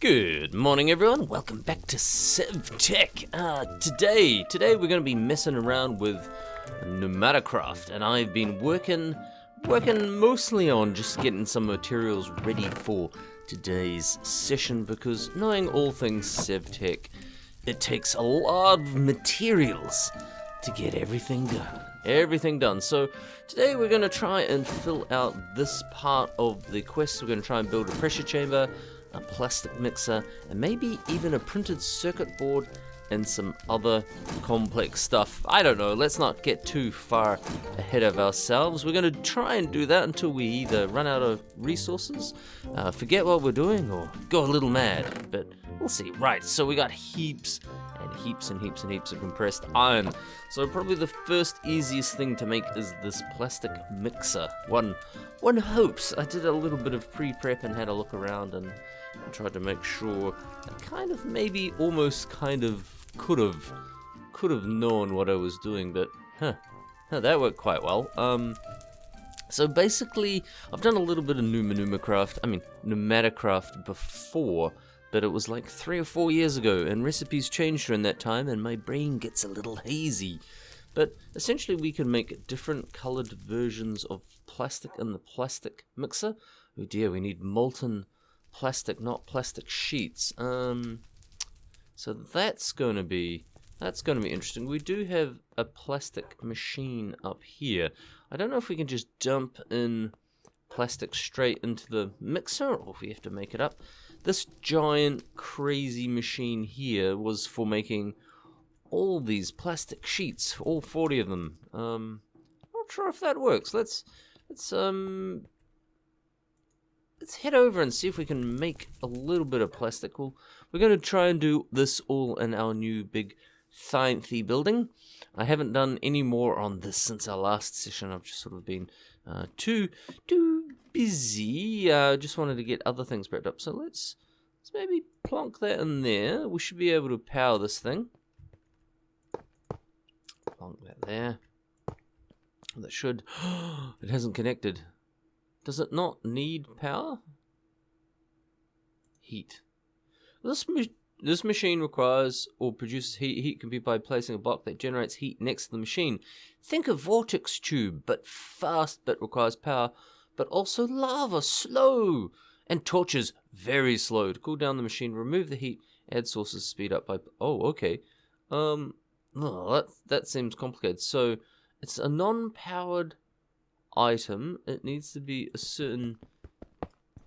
Good morning, everyone. Welcome back to SevTech. Today we're going to be messing around with Pneumaticraft, and I've been working mostly on just getting some materials ready for today's session, because knowing all things SevTech, it takes a lot of materials to get everything done. So today we're going to try and fill out this part of the quest. We're going to try and build a pressure chamber, a plastic mixer, and maybe even a printed circuit board and some other complex stuff. I don't know, let's not get too far ahead of ourselves. We're going to try and do that until we either run out of resources, forget what we're doing, or go a little mad, but we'll see. Right, so we got heaps and heaps of compressed iron. So probably the first easiest thing to make is this plastic mixer. One hopes. I did a little bit of pre-prep and had a look around and tried to make sure I kind of maybe almost kind of could have known what I was doing, but that worked quite well. So basically I've done a little bit of Pneumaticraft before, but it was like 3 or 4 years ago, and recipes changed during that time, and my brain gets a little hazy. But essentially we can make different colored versions of plastic in the plastic mixer. Oh dear, we need molten plastic, not plastic sheets. So that's going to be interesting. We do have a plastic machine up here. I don't know if we can just dump in plastic straight into the mixer, or if we have to make it up. This giant crazy machine here was for making all these plastic sheets, all 40 of them. Not sure if that works. Let's head over and see if we can make a little bit of plastic. We're going to try and do this all in our new big sciencey building. I haven't done any more on this since our last session. I've just sort of been too busy. Just wanted to get other things prepped up. So let's maybe plonk that in there. We should be able to power this thing. Plonk that there. That should... It hasn't connected. Does it not need power? Heat. This machine requires or produces heat. Heat can be by placing a block that generates heat next to the machine. Think a vortex tube, but fast, but requires power, but also lava, slow, and torches, very slow. To cool down the machine, remove the heat, add sources, speed up by... Oh, okay. That seems complicated. So, it's a non-powered item. It needs to be a certain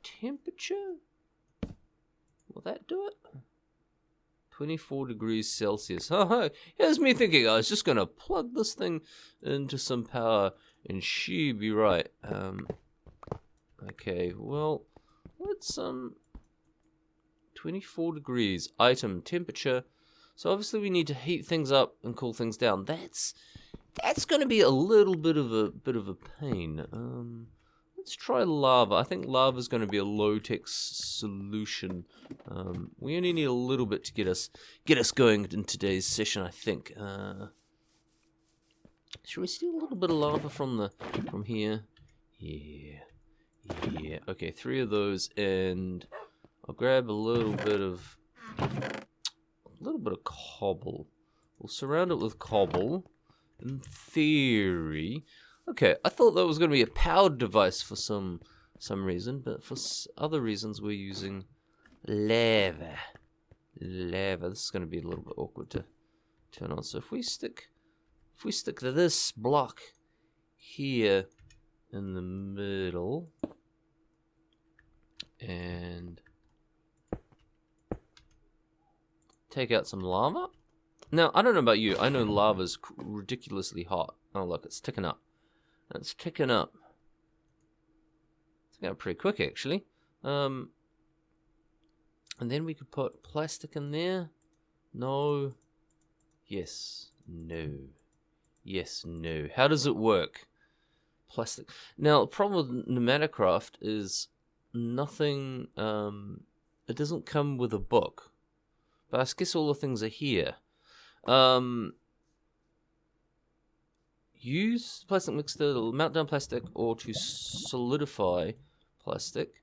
temperature. Will that do it? 24 degrees Celsius. Oh, here's me thinking I was just going to plug this thing into some power and she'd be right. Okay, well, let's 24 degrees item temperature. So obviously we need to heat things up and cool things down. That's going to be a little bit of a pain. Let's try lava. I think lava is going to be a low-tech solution. We only need a little bit to get us going in today's session, I think. Should we steal a little bit of lava from here? Yeah. Okay, 3 of those, and I'll grab a little bit of cobble. We'll surround it with cobble. In theory, okay, I thought that was going to be a powered device for some reason, but for other reasons we're using lava. This is going to be a little bit awkward to turn on. So if we stick this block here in the middle and take out some lava. Now, I don't know about you. I know lava's ridiculously hot. Oh, look, it's ticking up. It's ticking up. It's going pretty quick, actually. And then we could put plastic in there. No. Yes. No. Yes. No. How does it work? Plastic. Now, the problem with Pneumaticraft is nothing... it doesn't come with a book. But I guess all the things are here. Use plastic mixer to melt down plastic or to solidify plastic.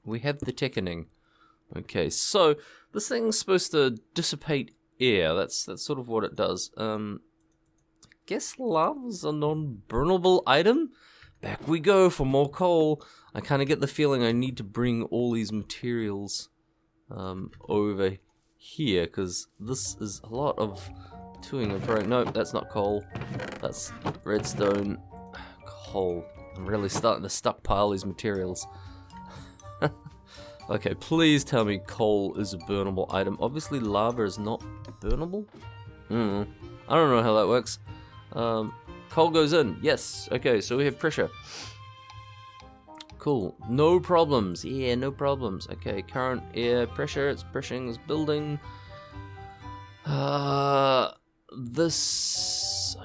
We have the thickening. Okay, so this thing's supposed to dissipate air. That's sort of what it does. Guess lava's a non-burnable item? Back we go for more coal. I kind of get the feeling I need to bring all these materials over here, because this is a lot of toing and froing. Nope, that's not coal. That's redstone. Coal. I'm really starting to stockpile these materials. Okay, please tell me coal is a burnable item. Obviously lava is not burnable? I don't know how that works. Coal goes in. Yes. Okay, so we have pressure. Cool. No problems. Yeah, no problems. Okay, current air pressure. It's pressuring this building. This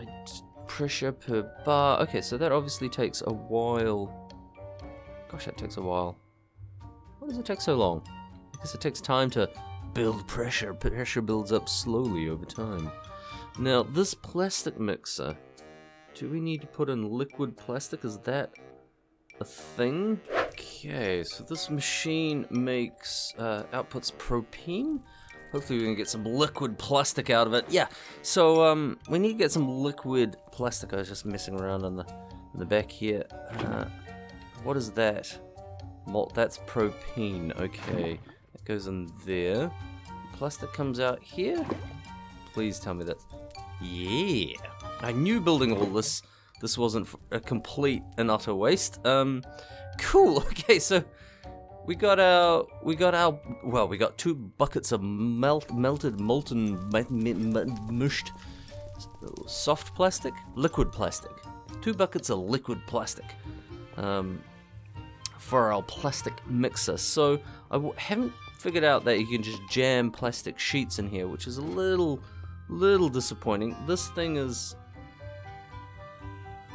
pressure per bar. Okay, so that obviously takes a while. Gosh, that takes a while. Why does it take so long? I guess it takes time to build pressure. Pressure builds up slowly over time. Now, this plastic mixer, do we need to put in liquid plastic? Is that a thing? Okay, so this machine makes, outputs propane. Hopefully we can get some liquid plastic out of it. Yeah, so, we need to get some liquid plastic. I was just messing around on the back here. What is that? That's propane. Okay, that goes in there. Plastic comes out here. Please tell me that's... Yeah! I knew building all this wasn't a complete and utter waste. Cool. Okay, so we got 2 buckets of melted, molten, mushed, soft plastic, liquid plastic. 2 buckets of liquid plastic. For our plastic mixer. So I haven't figured out that you can just jam plastic sheets in here, which is a little disappointing. This thing is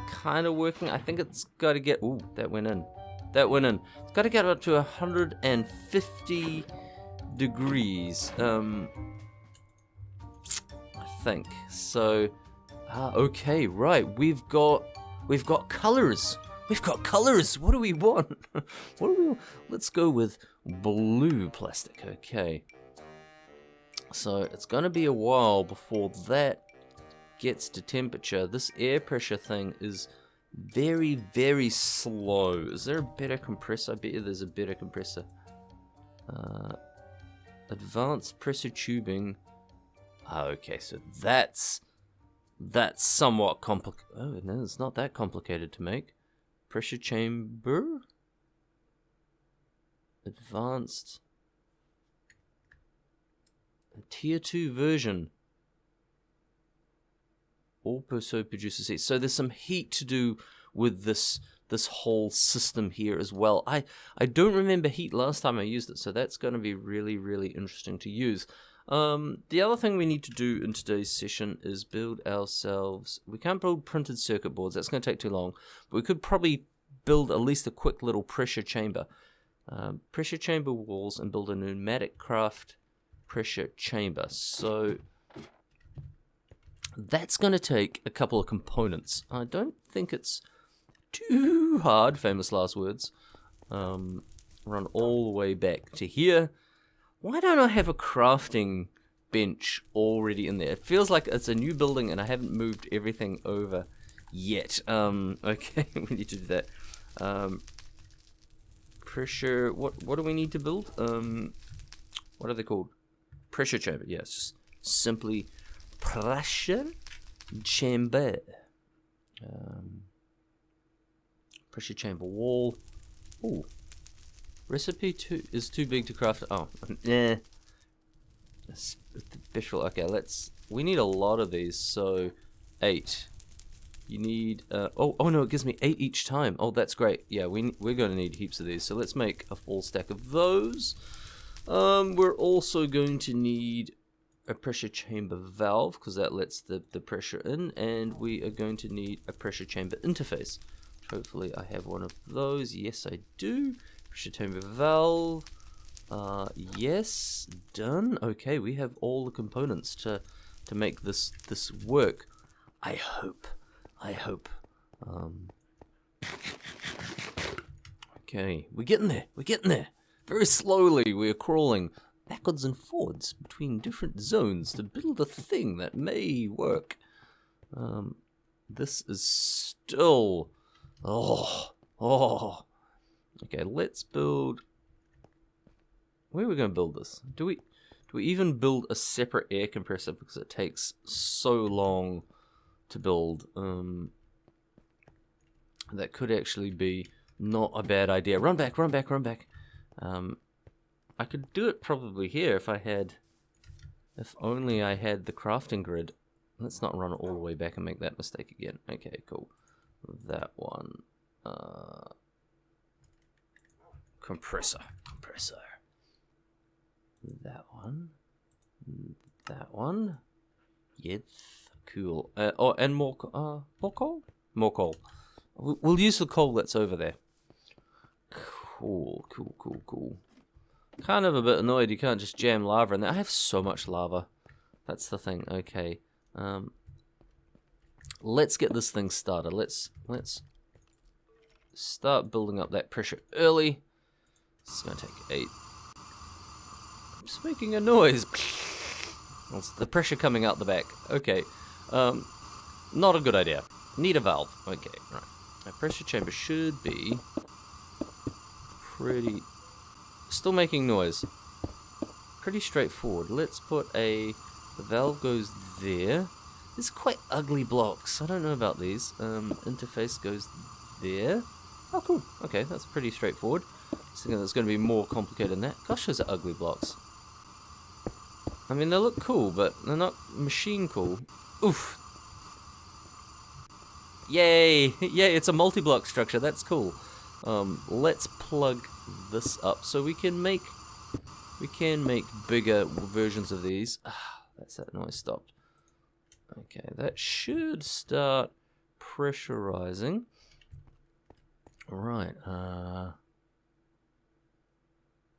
kind of working. I think it's got to get... Ooh, that went in. That went in. It's got to get up to 150 degrees. I think. So, okay, right. We've got colors. We've got colors. What do we want? Let's go with blue plastic. Okay. So it's going to be a while before that gets to temperature. This air pressure thing is very, very slow. Is there a better compressor? I bet you there's a better compressor. Advanced pressure tubing. Okay, so that's somewhat complicated. Oh, no, it's not that complicated to make. Pressure chamber. Advanced. A tier 2 version. Also produces heat. So there's some heat to do with this whole system here as well. I don't remember heat last time I used it, so that's going to be really, really interesting to use. The other thing we need to do in today's session is build ourselves... We can't build printed circuit boards. That's going to take too long. But we could probably build at least a quick little pressure chamber. Pressure chamber walls and build a pneumatic craft pressure chamber. So that's going to take a couple of components. I don't think it's too hard, famous last words. Run all the way back to here. Why don't I have a crafting bench already in there? It feels like it's a new building and I haven't moved everything over yet. Okay, we need to do that. Pressure, what do we need to build? What are they called? Pressure chamber. Yeah, it's just simply pressure chamber. Pressure chamber wall. Ooh. Recipe is too big to craft. Oh, yeah. Special. Okay, we need a lot of these. So 8. You need. Oh no, it gives me 8 each time. Oh, that's great. Yeah, we're going to need heaps of these. So let's make a full stack of those. We're also going to need a pressure chamber valve because that lets the pressure in, and we are going to need a pressure chamber interface. Hopefully, I have one of those. Yes, I do. Pressure chamber valve. Yes, done. Okay, we have all the components to make this work. I hope. Okay, we're getting there. Very slowly we are crawling backwards and forwards between different zones to build a thing that may work. This is still... Oh. Okay, let's build... Where are we going to build this? Do we even build a separate air compressor because it takes so long to build? That could actually be not a bad idea. Run back. I could do it probably here if only I had the crafting grid. Let's not run all the way back and make that mistake again. Okay, cool. That one. Compressor. That one. Yes. Cool. And more coal? More coal. We'll use the coal that's over there. Cool. Kind of a bit annoyed you can't just jam lava in there. I have so much lava. That's the thing. Okay. Let's get this thing started. Let's start building up that pressure early. It's gonna take 8. I'm just making a noise. It's the pressure coming out the back. Okay. Not a good idea. Need a valve. Okay, right. Our pressure chamber should be pretty... Still making noise. Pretty straightforward. Let's put the valve goes there. These are quite ugly blocks. I don't know about these. Interface goes there. Oh, cool. Okay, that's pretty straightforward. I was thinking that's going to be more complicated than that. Gosh, those are ugly blocks. I mean, they look cool, but they're not machine cool. Oof. Yay! Yay, it's a multi-block structure. That's cool. Let's plug this up so we can make bigger versions of these. That's that noise stopped. Okay, that should start pressurizing. Right.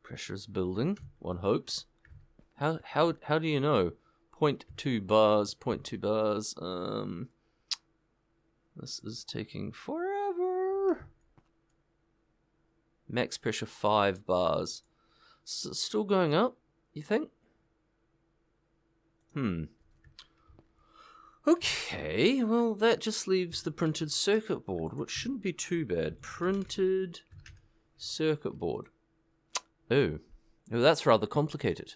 Pressure's building. One hopes. How do you know? 0.2 bars. 0.2 bars. This is taking forever. Max pressure 5 bars. Still going up, you think? Okay, well that just leaves the printed circuit board, which shouldn't be too bad. Printed circuit board. Oh, that's rather complicated.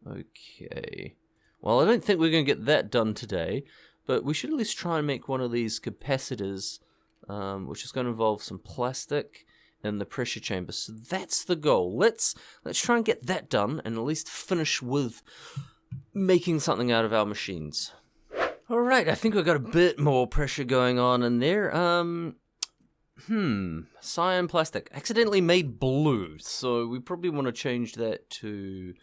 Okay. Well, I don't think we're going to get that done today, but we should at least try and make one of these capacitors, which is going to involve some plastic in the pressure chamber. So that's the goal. Let's try and get that done and at least finish with making something out of our machines. Alright, I think we've got a bit more pressure going on in there. Cyan plastic. Accidentally made blue, so we probably want to change that to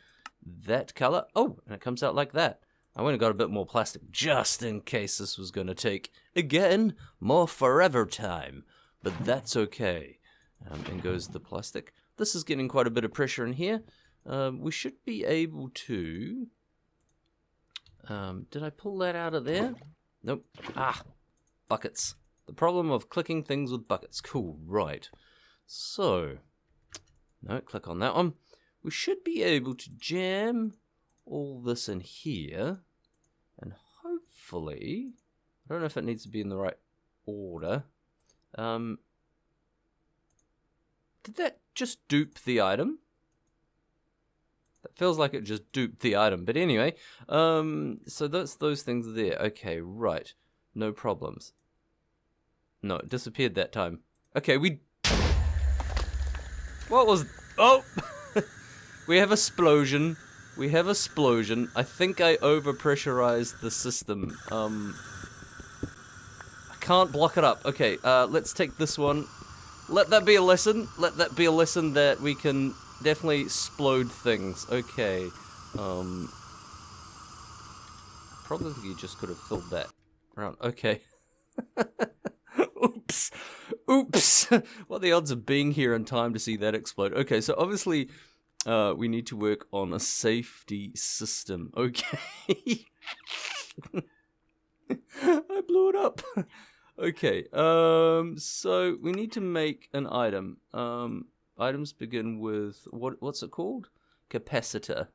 that color. Oh, and it comes out like that. I went and got a bit more plastic just in case this was going to take, again, more forever time. But that's okay. And goes the plastic. This is getting quite a bit of pressure in here. We should be able to... did I pull that out of there? Nope. Buckets. The problem of clicking things with buckets. Cool, right. So, no, click on that one. We should be able to jam all this in here. And hopefully, I don't know if it needs to be in the right order. Did that just dupe the item? That feels like it just duped the item. But anyway, so that's those things there. Okay, right. No problems. No, it disappeared that time. Okay, what was... Oh! We have a splosion. We have a splosion. I think I overpressurized the system. I can't block it up. Okay, let's take this one. Let that be a lesson. Let that be a lesson that we can definitely explode things. Okay. Probably just could have filled that around. Okay. Oops. Oops. What are the odds of being here in time to see that explode? Okay, so obviously we need to work on a safety system. Okay. I blew it up. Okay, so we need to make an item. items begin with what's it called? Capacitor.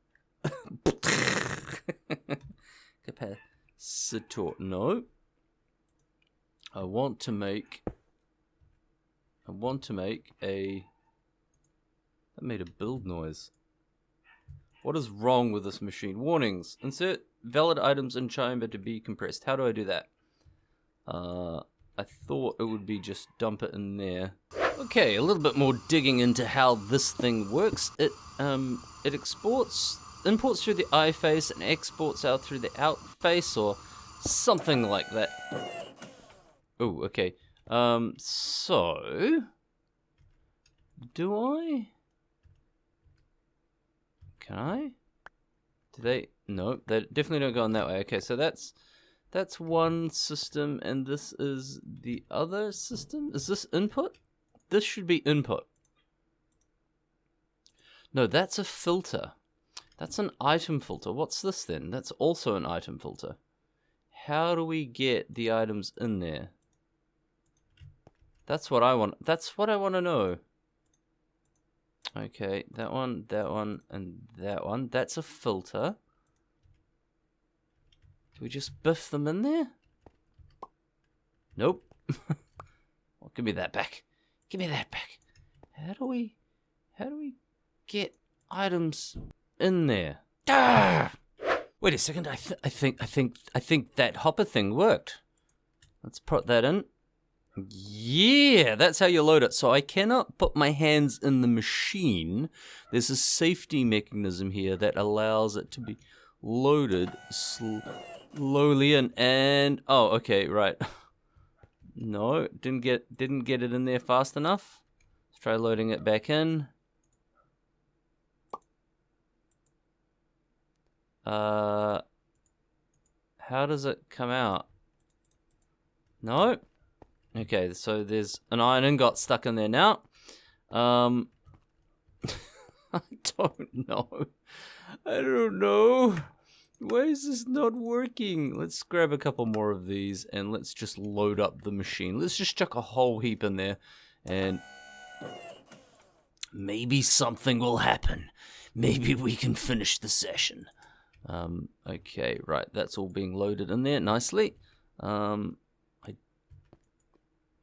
Capacitor. No. I want to make a... That made a build noise. What is wrong with this machine? Warnings. Insert valid items in chamber to be compressed. How do I do that? I thought it would be just dump it in there. Okay, a little bit more digging into how this thing works. It imports through the I face and exports out through the out face or something like that. Oh, okay. So do I? Can I? Do they? No, they definitely don't go on that way. Okay, so that's one system, and this is the other system. Is this input? This should be input. No, that's a filter. That's an item filter. What's this then? That's also an item filter. How do we get the items in there? That's what I want. That's what I want to know. Okay, that one, and that one. That's a filter. Do we just biff them in there? Nope. Well, give me that back. Give me that back. How do we get items in there? Ah! Wait a second. I think that hopper thing worked. Let's put that in. Yeah, that's how you load it. So I cannot put my hands in the machine. There's a safety mechanism here that allows it to be loaded slowly in. And oh, okay, right. No, didn't get it in there fast enough. Let's try loading it back in. How does it come out? No. Okay, so there's an iron ingot stuck in there now. I don't know. I don't know. Why is this not working? Let's grab a couple more of these and let's just load up the machine. Let's just chuck a whole heap in there and maybe something will happen. Maybe we can finish the session. Okay, right, that's all being loaded in there nicely. I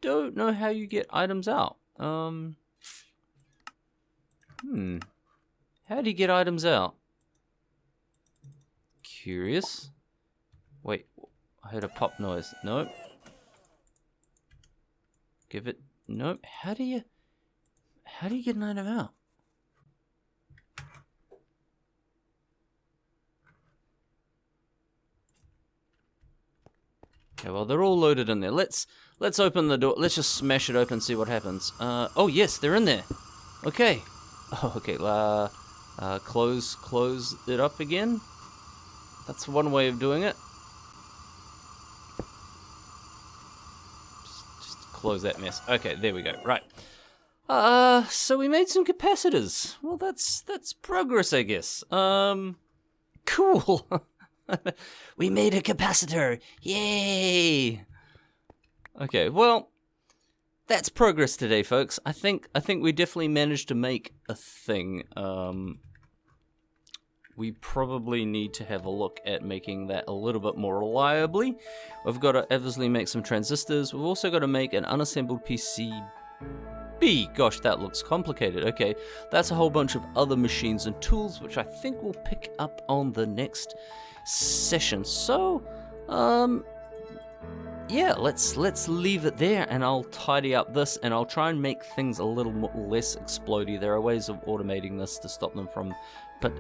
don't know how you get items out. How do you get items out? Curious. Wait, I heard a pop noise. Nope. Give it. Nope. How do you get an item out? Okay, well they're all loaded in there. Let's open the door. Let's just smash it open and see what happens. Oh yes, they're in there. Okay. Oh, okay. Close it up again. That's one way of doing it. Just close that mess. Okay, there we go. Right. So we made some capacitors. Well, that's progress, I guess. Cool. We made a capacitor. Yay! Okay, well, that's progress today, folks. I think we definitely managed to make a thing. We probably need to have a look at making that a little bit more reliably. We've got to obviously make some transistors. We've also got to make an unassembled PCB. Gosh, that looks complicated. Okay, that's a whole bunch of other machines and tools, which I think we'll pick up on the next session. So, yeah, let's leave it there, and I'll tidy up this, and I'll try and make things a little less explodey. There are ways of automating this to stop them from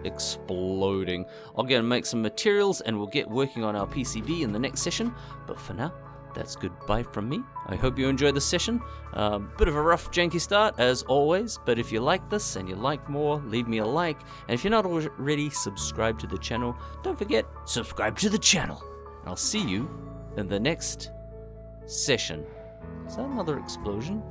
exploding. I'll go and make some materials, and we'll get working on our PCB in the next session. But for now, that's goodbye from me. I hope you enjoyed the session. Bit of a rough, janky start, as always, but if you like this and you like more, leave me a like. And if you're not already subscribed to the channel, don't forget, subscribe to the channel. I'll see you in the next session. Is that another explosion?